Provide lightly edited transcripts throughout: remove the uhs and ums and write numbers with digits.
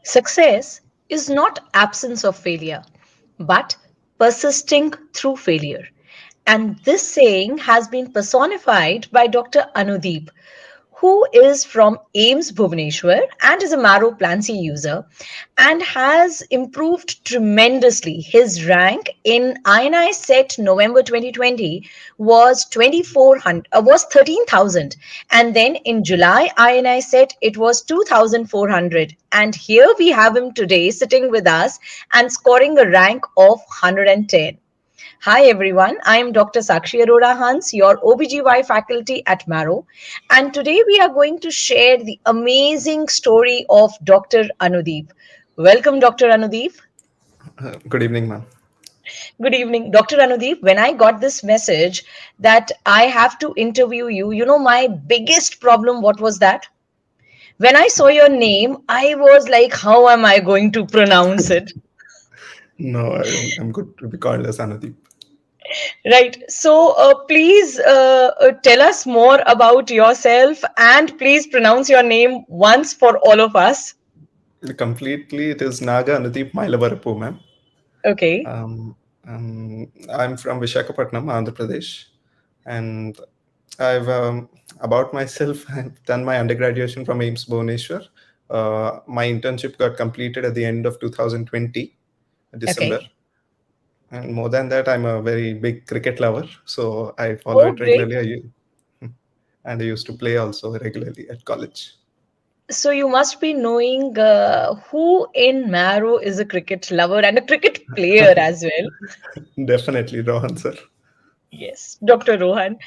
Success is not absence of failure, but persisting through failure. And this saying has been personified by Dr. Anudeep, who is from AIMS Bhubaneswar and is a Marrow Plan C user and has improved tremendously. His rank in INICET November 2020 was 2400 was 13,000, and then in July INICET it was 2,400, and here we have him today sitting with us and scoring a rank of 110. Hi everyone, I am Dr. Sakshi Arora Hans, your OBGY faculty at Marrow, and today we are going to share the amazing story of Dr. Anudeep. Welcome, Dr. Anudeep. Good evening, ma'am. Good evening, Dr. Anudeep. When I got this message that I have to interview you, my biggest problem, what was that? When I saw your name, I was like, how am I going to pronounce it? No, I'm good to be called as Anudeep. Right. So please tell us more about yourself and please pronounce your name once for all of us. Completely, it is Naga Anudeep Mailavarapu, ma'am. Okay. Um, I'm from Vishakhapatnam, Andhra Pradesh, and I've about myself. I've done my undergraduation from AIMS Bhubaneswar. My internship got completed at the end of 2020, December. Okay. And more than that, I'm a very big cricket lover, so I follow Oh, it great. regularly. And I used to play also regularly at college. So you must be knowing who in Marrow is a cricket lover and a cricket player as well. Definitely, Rohan sir. Yes, Dr. Rohan.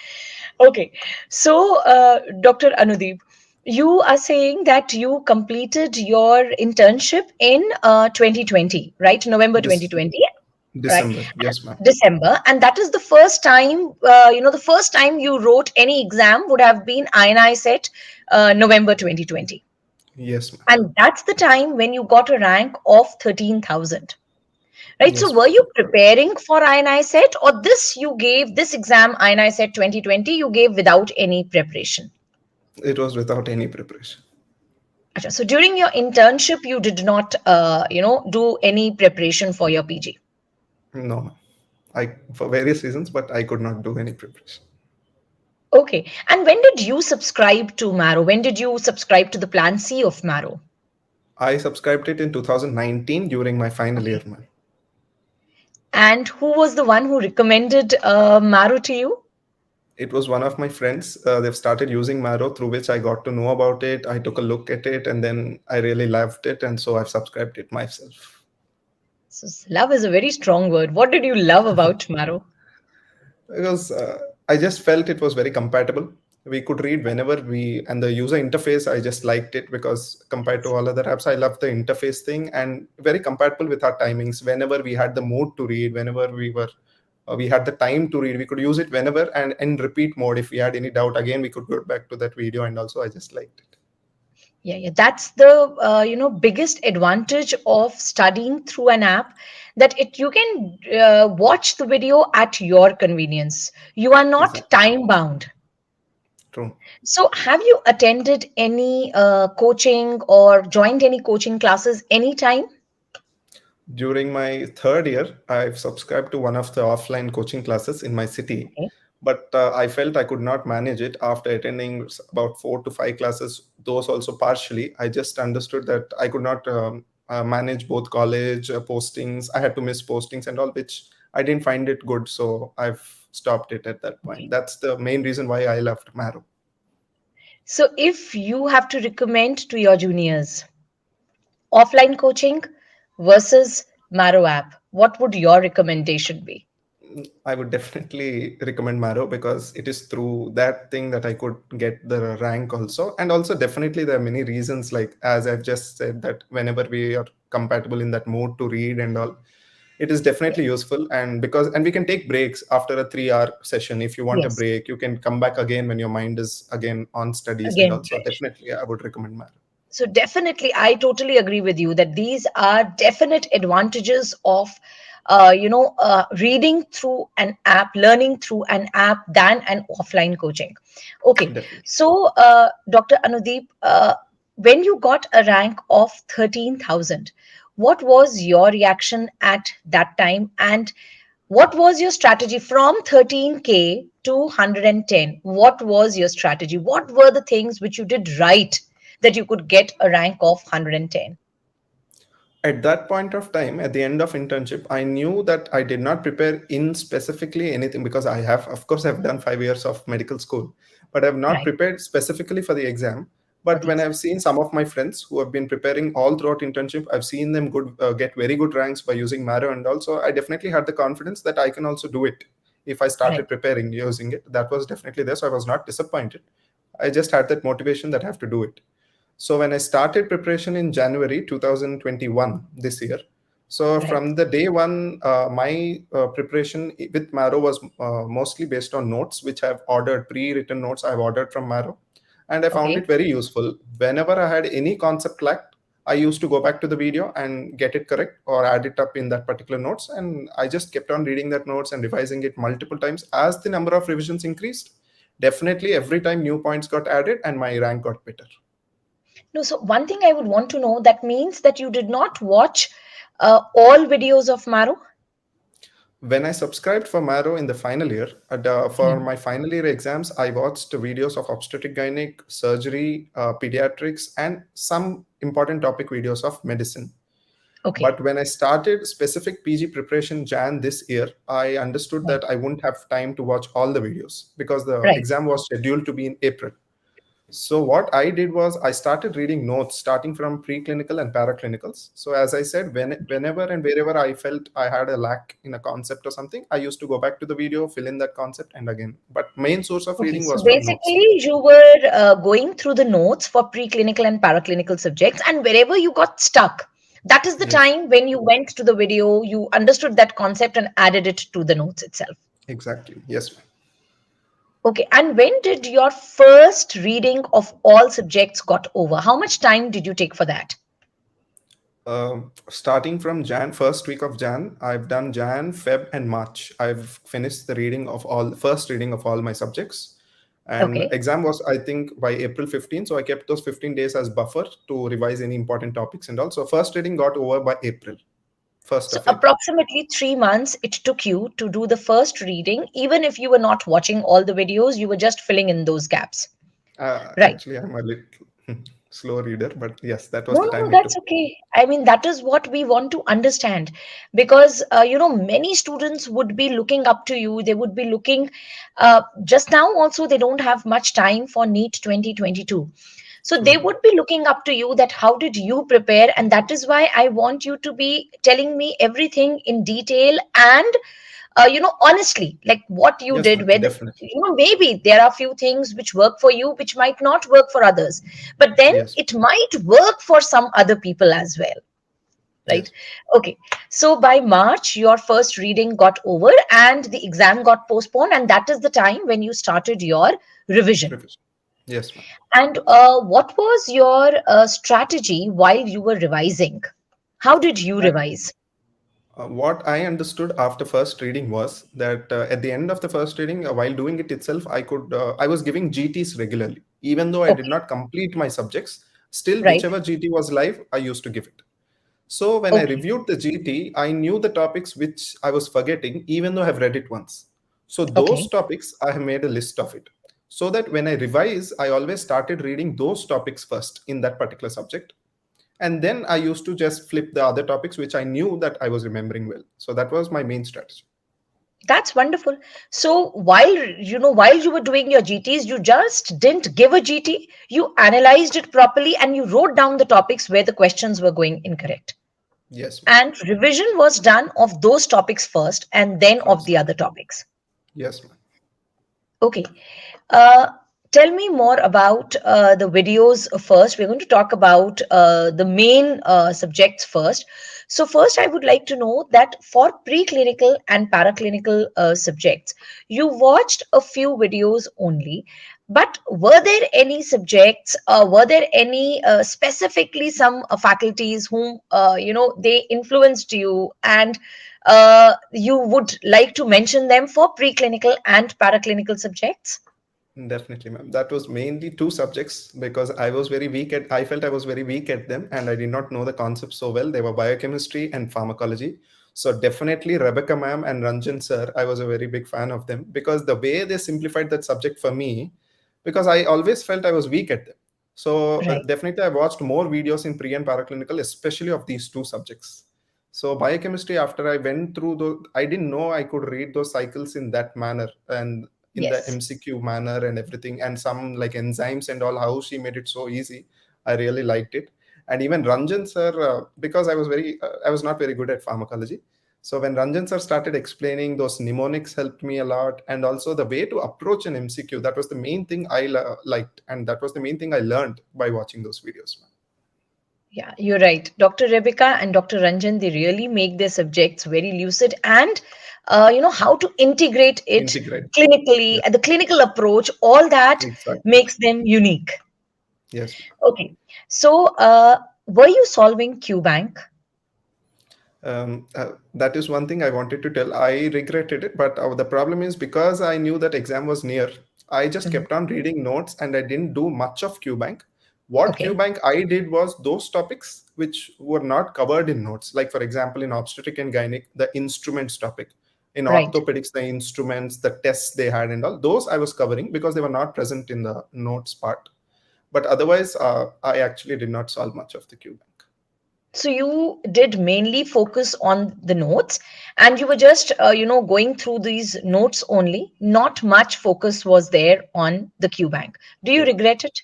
Okay. So, Dr. Anudeep, you are saying that you completed your internship in 2020, right? November This 2020, right? December, yes, ma'am. December. And that is the first time, the first time you wrote any exam would have been INICET November 2020. Yes, ma'am. And that's the time when you got a rank of 13,000. Right. So Yes, were ma'am. you preparing for INICET or this exam INICET 2020 you gave without any preparation? It was without any preparation. Acha, so during your internship, you did not, do any preparation for your PG. No, ma'am. I for various reasons, but I could not do any preparation. Okay. And when did you subscribe to Marrow? When did you subscribe to the Plan C of Marrow? I subscribed it in 2019 during my final year, Okay. ma'am. And who was the one who recommended Marrow to you? It was one of my friends. They've started using Marrow, through which I got to know about it. I took a look at it, and then I really loved it, and so I've subscribed it myself. So love is a very strong word. What did you love about Marrow? Because I just felt it was very compatible. We could read whenever we, and the user interface, I just liked it because compared to all other apps, I love the interface thing and very compatible with our timings. Whenever we had the mood to read, whenever we had the time to read, we could use it whenever and in repeat mode. If we had any doubt, again, we could go back to that video, and also I just liked it. Yeah. That's the biggest advantage of studying through an app that it you can watch the video at your convenience. You are not Exactly. time bound. True. So, have you attended any coaching or joined any coaching classes anytime? During my third year, I've subscribed to one of the offline coaching classes in my city, Okay. but I felt I could not manage it after attending about 4 to 5 classes, those also partially. I just understood that I could not manage both college postings. I had to miss postings and all, which I didn't find it good. So I've stopped it at that point. Okay. That's the main reason why I left Marrow. So, if you have to recommend to your juniors offline coaching versus Marrow app, what would your recommendation be? I would definitely recommend Marrow because it is through that thing that I could get the rank also. And also, definitely, there are many reasons, like as I've just said, that whenever we are compatible in that mode to read and all, it is definitely useful. And we can take breaks after a 3 hour session. If you want a Yes, break, you can come back again when your mind is again on studies and again, also. fresh. Definitely, I would recommend Marrow. So definitely, I totally agree with you that these are definite advantages of, reading through an app, learning through an app than an offline coaching. Okay, Definitely. so Dr. Anudeep, when you got a rank of 13,000, what was your reaction at that time? And what was your strategy from 13K to 110? What was your strategy? What were the things which you did right that you could get a rank of 110? At that point of time, at the end of internship, I knew that I did not prepare in specifically anything, because I have, of course, I've done 5 years of medical school, but I've not Right. prepared specifically for the exam. For But the when I've exam. seen some of my friends who have been preparing all throughout internship, I've seen them get very good ranks by using Marrow, and also I definitely had the confidence that I can also do it if I Right. started preparing using it. That was definitely there, so I was not disappointed. I just had that motivation that I have to do it. So when I started preparation in January 2021 this year, so Right. from the day one, my preparation with Marrow was mostly based on notes, which I've ordered, pre-written notes I've ordered from Marrow, and I found Okay. it very useful. Whenever I had any concept lacked, I used to go back to the video and get it correct or add it up in that particular notes, and I just kept on reading that notes and revising it multiple times as the number of revisions increased. Definitely, every time new points got added, and my rank got better. No, so one thing I would want to know, that means that you did not watch all videos of Marrow? When I subscribed for Marrow in the final year, for Hmm. my final year exams, I watched videos of obstetric gynec, surgery, pediatrics, and some important topic videos of medicine. Okay. But when I started specific PG preparation Jan this year, I understood Right. that I wouldn't have time to watch all the videos because the Right. exam was scheduled to be in April. So what I did was I started reading notes starting from preclinical and paraclinicals. So as I said, whenever and wherever I felt I had a lack in a concept or something, I used to go back to the video, fill in that concept, and again. But main source of Okay, reading so was from notes. basically, you were going through the notes for preclinical and paraclinical subjects, and wherever you got stuck, that is the Yes, time when you went to the video, you understood that concept and added it to the notes itself. exactly. Yes, ma'am. Okay, and when did your first reading of all subjects got over? How much time did you take for that? Starting from Jan, first week of Jan, I've done Jan, Feb, and March. I've finished the reading of all, first reading of all my subjects. And Okay, exam was, I think, by April 15. So I kept those 15 days as buffer to revise any important topics and all. So first reading got over by April, 1st so of April. approximately 3 months it took you to do the first reading, even if you were not watching all the videos, you were just filling in those gaps. Right. Actually, I'm a little slow reader, but yes, that was No, the no, no, time it took. that's okay. I mean, that is what we want to understand because, many students would be looking up to you. They would be looking, just now also, they don't have much time for NEET 2022. So they True. would be looking up to you that how did you prepare? And that is why I want you to be telling me everything in detail and honestly, like what you Yes, did ma'am, with, definitely. maybe there are few things which work for you which might not work for others, but then Yes, it might work for some other people as well, right? yes. Okay, so by March your first reading got over and the exam got postponed, and that is the time when you started your revision. Revision. Yes, ma'am. And what was your strategy while you were revising? How did you revise? What I understood after first reading was that at the end of the first reading, while doing it itself, I was giving GTs regularly, even though I did Okay. not complete my subjects. Still, Right. whichever GT was live, I used to give it. So when I Okay. reviewed the GT, I knew the topics which I was forgetting, even though I've read it once. So those Okay. topics, I have made a list of it. So that when I revise, I always started reading those topics first in that particular subject. And then I used to just flip the other topics which I knew that I was remembering well. So that was my main strategy. That's wonderful. So while you were doing your GTs, you just didn't give a GT, you analyzed it properly and you wrote down the topics where the questions were going incorrect. Yes, ma'am. And revision was done of those topics first and then of First. the other topics. Yes, ma'am. Okay. Uh, Tell me more about the videos first. We're going to talk about the main subjects first. So, first, I would like to know that for preclinical and paraclinical subjects, you watched a few videos only. But were there any subjects, were there any specifically some faculties whom, they influenced you and you would like to mention them for preclinical and paraclinical subjects? Definitely, ma'am. That was mainly two subjects because I felt I was very weak at them and I did not know the concepts so well. They were biochemistry and pharmacology. So definitely Rebecca ma'am and Ranjan sir, I was a very big fan of them because the way they simplified that subject for me, because I always felt I was weak at them. So Right. definitely I watched more videos in pre and paraclinical, especially of these two subjects. So biochemistry, after I went through those, I didn't know I could read those cycles in that manner and in the Yes. MCQ manner and everything, and some like enzymes and all. How she made it so easy, I really liked it. And even Ranjan sir, because I was not very good at pharmacology. So when Ranjan sir started explaining, those mnemonics helped me a lot, and also the way to approach an MCQ. That was the main thing liked, and that was the main thing I learned by watching those videos. Yeah, you're right. Dr. Rebecca and Dr. Ranjan, they really make their subjects very lucid and, how to integrate it Integrate. clinically, Yeah, the clinical approach, all that exactly. makes them unique. Yes. Okay. So, were you solving Qbank? That is one thing I wanted to tell. I regretted it, but the problem is because I knew that exam was near, I just Mhm. kept on reading notes and I didn't do much of QBank. What Okay. QBank I did was those topics which were not covered in notes. Like, for example, in obstetric and gynec, the instruments topic. In Right. orthopedics, the instruments, the tests they had, and all those I was covering because they were not present in the notes part. But otherwise, I actually did not solve much of the QBank. So you did mainly focus on the notes and you were just, going through these notes only. Not much focus was there on the Qbank. Do you regret it?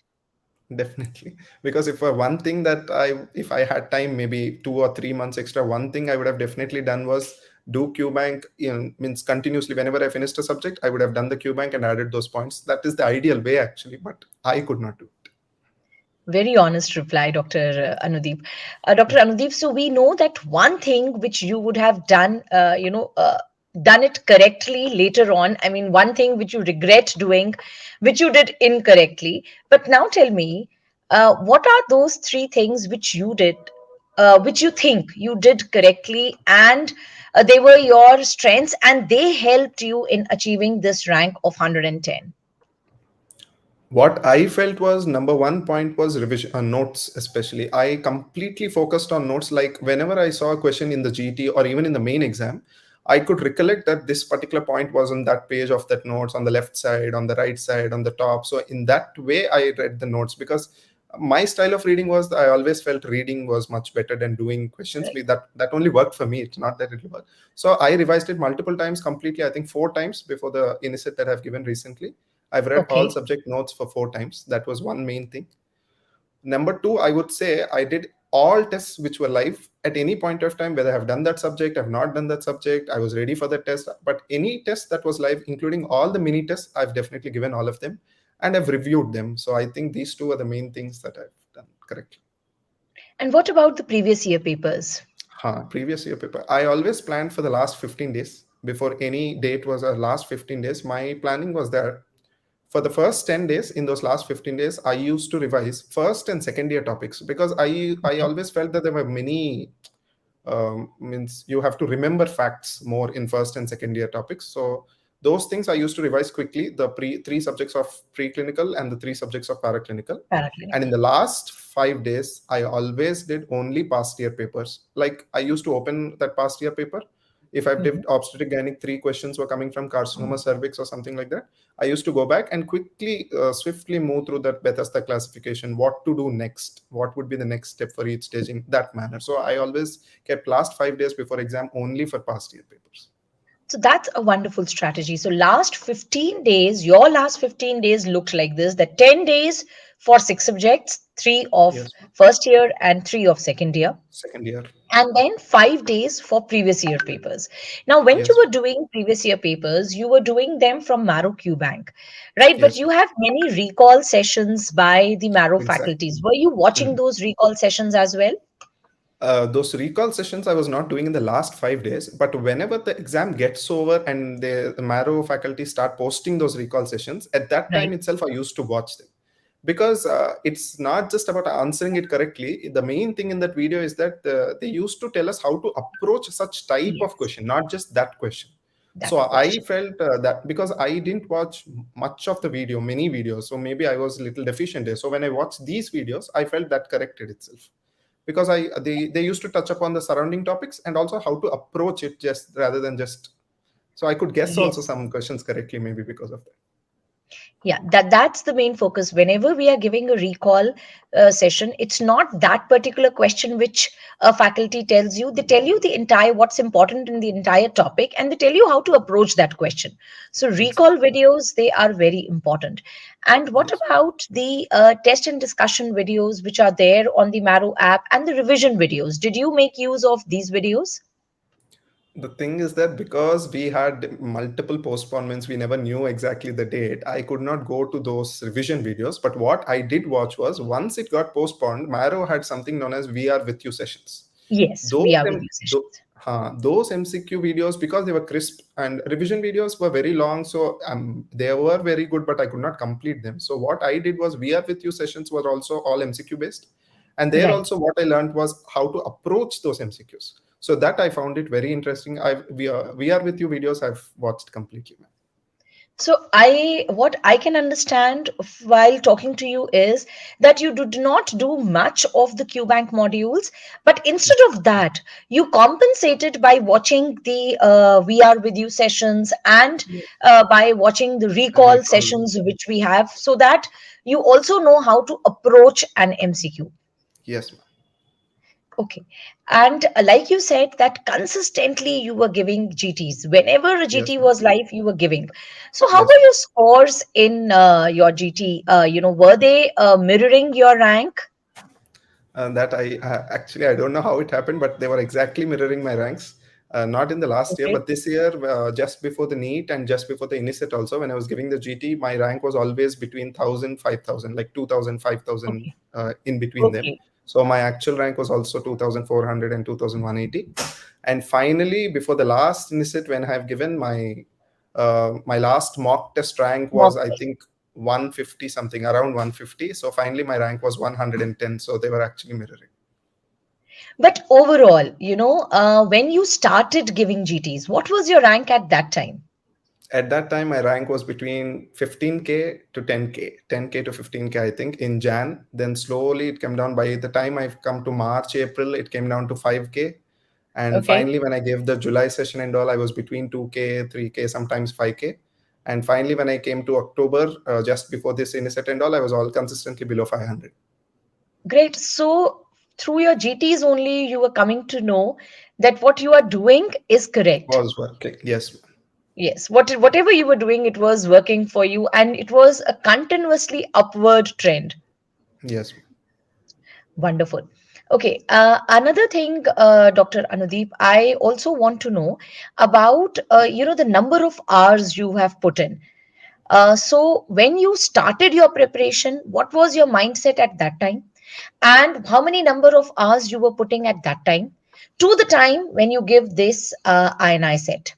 Definitely, because if one thing that if I had time, maybe 2 or 3 months extra, one thing I would have definitely done was do QBank. Means continuously. Whenever I finished a subject, I would have done the QBank and added those points. That is the ideal way, actually, but I could not do it. Very honest reply, Dr. Anudeep. Dr. Anudeep, so we know that one thing which you would have done, done it correctly later on. I mean, one thing which you regret doing, which you did incorrectly. But now tell me, what are those three things which you did, which you think you did correctly, and they were your strengths, and they helped you in achieving this rank of 110? What I felt was number one point was revision notes, especially. I completely focused on notes. Like whenever I saw a question in the GT or even in the main exam, I could recollect that this particular point was on that page of that notes on the left side, on the right side, on the top. So in that way, I read the notes because my style of reading was I always felt reading was much better than doing questions. Right. That only worked for me. It's not that it will work. So I revised it multiple times, completely. I think 4 times before the INICET that I've given recently. I've read all Okay. subject notes for 4 times. That was one main thing. Number two, I would say I did all tests which were live at any point of time, whether I've done that subject, I've not done that subject, I was ready for the test. But any test that was live, including all the mini tests, I've definitely given all of them and I've reviewed them. So I think these two are the main things that I've done correctly. And what about the previous year papers? Previous year paper. I always planned for the last 15 days before any date was last 15 days. My planning was there for the first 10 days. In those last 15 days, I used to revise first and second year topics because I Okay. always felt that there were many means you have to remember facts more in first and second year topics. So those things I used to revise quickly, the three subjects of preclinical and the three subjects of paraclinical. And in Paraclinical. the last 5 days, I always did only past year papers. Like I used to open that past year paper. If I've Mhm. did obstetric gynec, three questions were coming from carcinoma cervix or something like that. I used to go back and quickly, swiftly move through that Bethesda classification, what to do next, what would be the next step for each stage in that manner. So I always kept last 5 days before exam only for past year papers. So that's a wonderful strategy. So last 15 days, your last 15 days looked like this: the 10 days for six subjects, three of Yes, ma'am. first year and three of second year, Second year. and then 5 days for previous year papers. Now, when you Yes, were doing previous year papers, you were doing them from Marrow Qbank, right? But yes, you ma'am. have many recall sessions by the Marrow Exactly. faculties. Were you watching Mhm. those recall sessions as well? Those recall sessions I was not doing in the last 5 days, but whenever the exam gets over and the Marrow faculty start posting those recall sessions, at that time Right. itself I used to watch them because it's not just about answering it correctly. The main thing in that video is that they used to tell us how to approach such type of Yes. question, not just that question. that So I question. felt that because I didn't watch much of the video, many videos, so maybe I was a little deficient there. So when I watched these videos, I felt that corrected itself, because they used to touch upon the surrounding topics and also how to approach it, just rather than just. So I could guess also Yes. some questions correctly, maybe because of that. Yeah, that's the main focus. Whenever we are giving a recall session, it's not that particular question which a faculty tells you. They tell you the entire what's important in the entire topic, and they tell you how to approach that question. So recall Exactly. videos, they are very important. And what Yes. about the test and discussion videos which are there on the Marrow app, and the revision videos? Did you make use of these videos? The thing is that because we had multiple postponements, we never knew exactly the date. I could not go to those revision videos. But what I did watch was, once it got postponed, Marrow had something known as We Are With You sessions. Yes, Those we are with M- you tho- sessions. those MCQ videos, because they were crisp, and revision videos were very long, so they were very good, but I could not complete them. So what I did was, We Are With You sessions were also all MCQ based, and there Right. also what I learned was how to approach those MCQs. So that I found it very interesting. We are with you videos I've watched completely. So what I can understand while talking to you is that you did not do much of the Qbank modules, but instead of that, you compensated by watching the We Are With You sessions, and Yeah. by watching the The recall recall. sessions which we have, so that you also know how to approach an MCQ. Yes, ma'am. Okay. And like you said, that consistently you were giving GTs. Whenever a Yes, GT ma'am. was live, you were giving. So, how Yes, were ma'am. your scores in your GT? Were they mirroring your rank? And that I actually, I don't know how it happened, but they were exactly mirroring my ranks. Not in the last year, Okay. but this year, just before the NEET and just before the INICET also, when I was giving the GT, my rank was always between 1,000, 5,000, like 2,000, 5,000, Okay. in between them. Okay. So my actual rank was also 2,400 and 2,180. And finally, before the last INICET, when I have given my last mock test rank was, Mock I test. think, 150 something, around 150. So finally my rank was 110, so they were actually mirroring. But overall, when you started giving GTs, what was your rank at that time? At that time my rank was between 15k to 10k, 10k to 15k, I think, in Jan. Then slowly it came down. By the time I've come to March, April, it came down to 5k. And Okay. finally when I gave the July session and all, I was between 2k, 3k, sometimes 5k. And finally when I came to October, just before this INICET and all, I was all consistently below 500. Great. So, through your GTs only, you were coming to know that what you are doing is correct. Was working, yes. Yes, whatever you were doing, it was working for you, and it was a continuously upward trend. Yes. Wonderful. Okay, another thing, Dr. Anudeep, I also want to know about the number of hours you have put in. So, when you started your preparation, what was your mindset at that time, and how many number of hours you were putting at that time to the time when you give this INI set?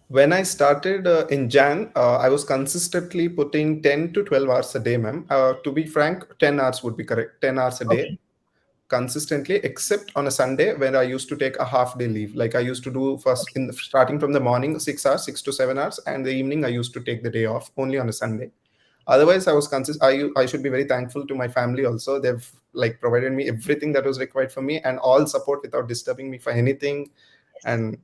When I started in Jan, I was consistently putting 10 to 12 hours a day, ma'am. To be frank, 10 hours would be correct. 10 hours a day Okay. consistently, except on a Sunday when I used to take a half day leave. Like I used to do first Okay. in starting from the morning, 6 hours, 6 to 7 hours, and the evening I used to take the day off only on a Sunday. Otherwise, I was I should be very thankful to my family also. They've like provided me everything that was required for me and all support without disturbing me for anything. Yes. And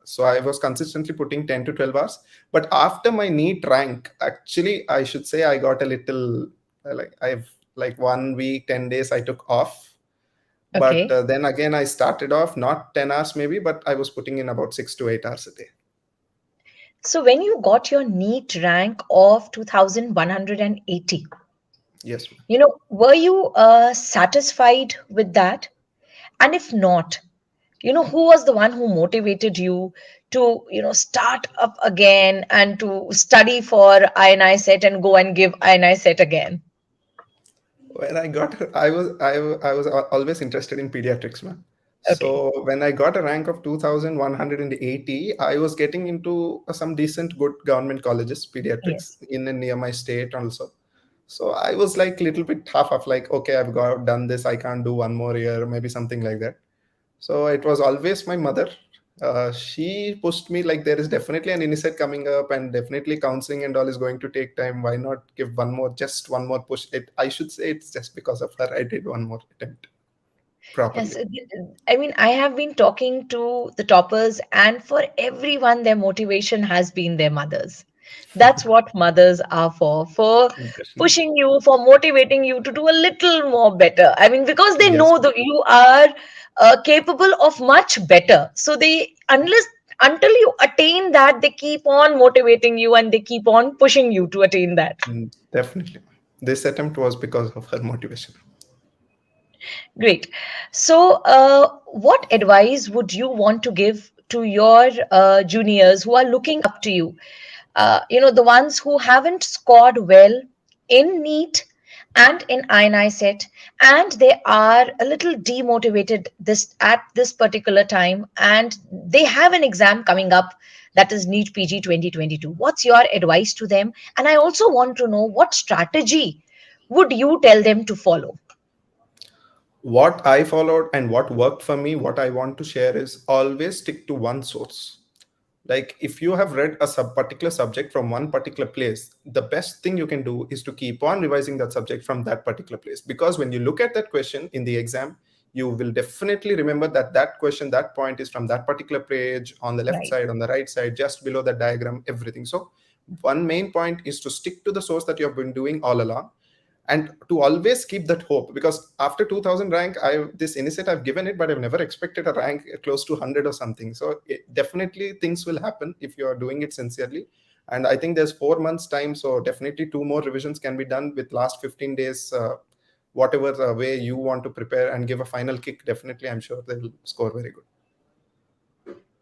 so I was consistently putting 10 to 12 hours. But after my NEET rank, actually I should say I got a little like I've like 1 week, 10 days I took off. But Okay. then again I started off not 10 hours maybe, but I was putting in about 6 to 8 hours a day. So when you got your NEET rank of 2180, Yes. were you satisfied with that? And if not, who was the one who motivated you to, start up again and to study for INI set and go and give INI set again? When I got, I was always interested in pediatrics, man. Okay. So when I got a rank of 2,180, I was getting into some decent, good government colleges, pediatrics Yes. in and near my state also. So I was like little bit half of like, okay, I've done this, I can't do one more year, maybe something like that. So it was always my mother. She pushed me like there is definitely an INICET coming up, and definitely counseling and all is going to take time. Why not give one more, just one more push? It, I should say it's just because of her I did one more attempt Yes, properly. I mean, I have been talking to the toppers, and for everyone, their motivation has been their mothers. That's what mothers are for Definitely. pushing you, for motivating you to do a little more better. I mean, because they Yes. know that you are capable of much better. So they, unless until you attain that, they keep on motivating you and they keep on pushing you to attain that. Definitely. This attempt was because of her motivation. Great. So, what advice would you want to give to your juniors who are looking up to you? The ones who haven't scored well in NEET and in INICET, and they are a little demotivated this at this particular time, and they have an exam coming up, that is NEET PG 2022. What's your advice to them? And I also want to know, what strategy would you tell them to follow? What I followed and what worked for me, what I want to share is always stick to one source. Like if you have read a particular subject from one particular place, the best thing you can do is to keep on revising that subject from that particular place, because when you look at that question in the exam, you will definitely remember that that question, that point is from that particular page, on the left Right. side, on the right side, just below the diagram, everything. So one main point is to stick to the source that you have been doing all along, and to always keep that hope, because after 2000 rank, I this INICET I've given it, but I've never expected a rank close to 100 or something. So definitely things will happen if you are doing it sincerely. And I think there's 4 months time, so definitely two more revisions can be done with last 15 days. Whatever way you want to prepare and give a final kick, definitely I'm sure they'll score very good.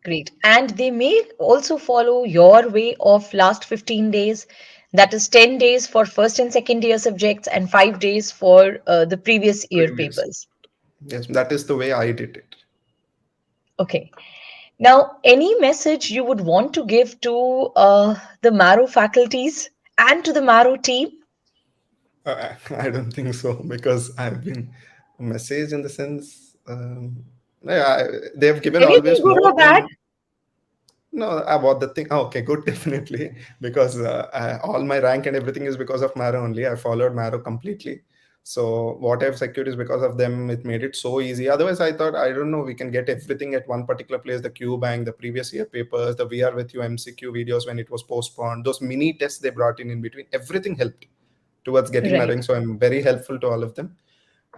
Great. And they may also follow your way of last 15 days. That is 10 days for first and second year subjects and 5 days for the previous year Previous. papers. Yes, that is the way I did it. Okay. Now, any message you would want to give to the Marrow faculties and to the Marrow team? I don't think so, because I've been messaged in the sense, yeah, they've given Anything always good more or bad? than. No, about the thing. Oh, okay, good, definitely, because all my rank and everything is because of Marrow only. I followed Marrow completely. So what I've secured is because of them. It made it so easy. Otherwise, I thought, I don't know, we can get everything at one particular place. The Qbank, the previous year papers, the We Are With You MCQ videos when it was postponed, those mini tests they brought in between, everything helped towards getting my Right. rank. So I'm very helpful to all of them.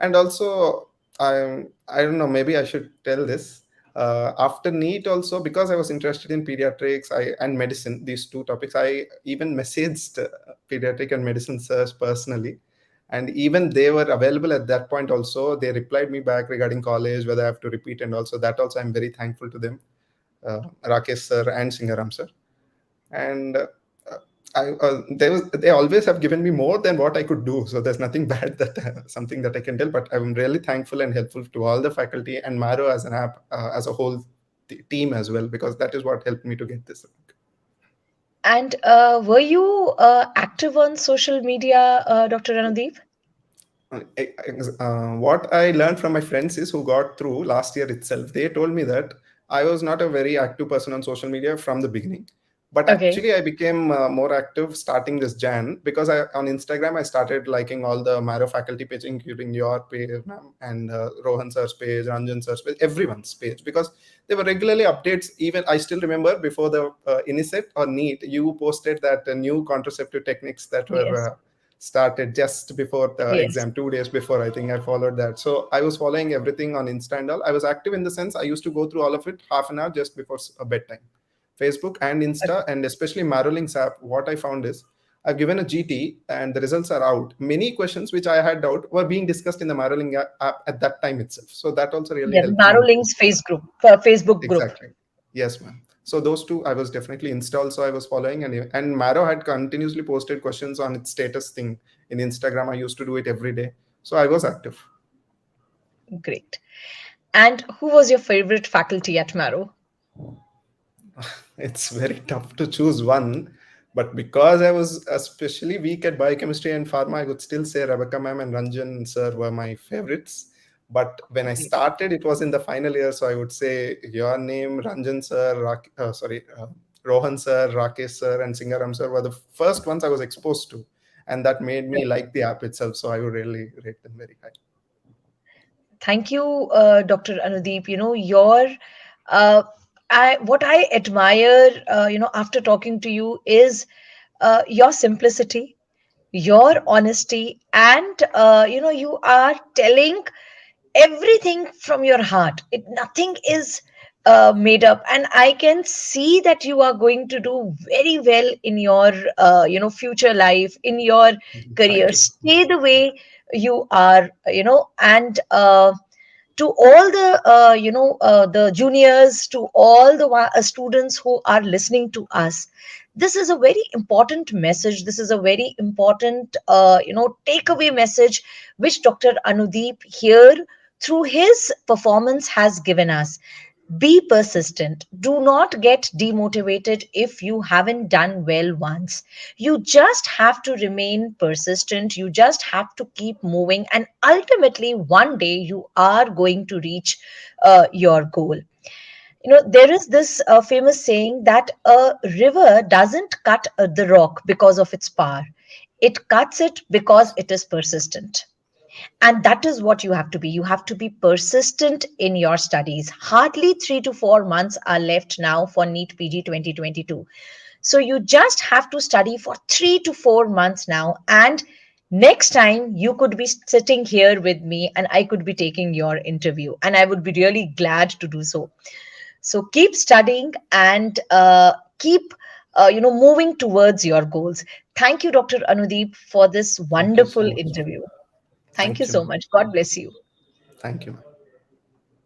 And also, I don't know, maybe I should tell this. After NEET also, because I was interested in pediatrics and medicine, these two topics, I even messaged pediatric and medicine sirs personally. And even they were available at that point also. They replied me back regarding college, whether I have to repeat, and also that also I'm very thankful to them, Rakesh sir and Singaram sir. And they always have given me more than what I could do. So there's nothing bad, that something that I can tell. But I'm really thankful and helpful to all the faculty and Marrow as an app, as a whole team as well, because that is what helped me to get this. And were you active on social media, Dr. Ranadeep? What I learned from my friends is who got through last year itself. They told me that I was not a very active person on social media from the beginning, but Okay. actually I became more active starting this Jan, because on Instagram I started liking all the Marrow faculty page, including your page, ma'am, and Rohan sir's page, Ranjan sir's page, everyone's page, because there were regularly updates. Even I still remember before the INICET or NEET, you posted that new contraceptive techniques that Yes. were started just before the Yes. exam, 2 days before. I think I followed that. So I was following everything on Insta and all. I was active in the sense I used to go through all of it half an hour just before a bedtime. Facebook and Insta, and especially Marrowlinks app, what I found is I've given a GT and the results are out. Many questions which I had doubt were being discussed in the Marrowlink app at that time itself. So that also really Yeah, the helped me Marrow improve. Links Facebook group. Exactly. Yes, ma'am. So those two I was definitely installed. So I was following, and Marrow had continuously posted questions on its status thing in Instagram. I used to do it every day. So I was active. Great. And who was your favorite faculty at Marrow? It's very tough to choose one, but because I was especially weak at biochemistry and pharma, I would still say Rebecca ma'am and Ranjan sir were my favorites. But when I Great. started, it was in the final year. So I would say your name, Ranjan sir, Rohan sir, Rakesh sir, and Singaram sir were the first ones I was exposed to. And that made me like the app itself. So I would really rate them very high. Thank you, Dr. Anudeep. Uh, what I admire, after talking to you is your simplicity, your honesty, and you are telling everything from your heart. Nothing is made up, and I can see that you are going to do very well in your future life, in your Thank career. you. Stay the way you are, and to all the the juniors, to all the students who are listening to us, this is a very important message. This is a very important takeaway message which Dr. Anudeep here through his performance has given us. Be persistent. Do not get demotivated if you haven't done well once. You just have to remain persistent. You just have to keep moving. And ultimately, one day you are going to reach your goal. There is this famous saying that a river doesn't cut the rock because of its power, it cuts it because it is persistent. And that is what you have to be. You have to be persistent in your studies. Hardly 3 to 4 months are left now for NEET PG 2022. So you just have to study for 3 to 4 months now. And next time you could be sitting here with me and I could be taking your interview. And I would be really glad to do so. So keep studying and keep moving towards your goals. Thank you, Dr. Anudeep, for this Thank you so wonderful much. interview. Thank you Thank you, so ma'am. much. God bless you. Thank you, ma'am.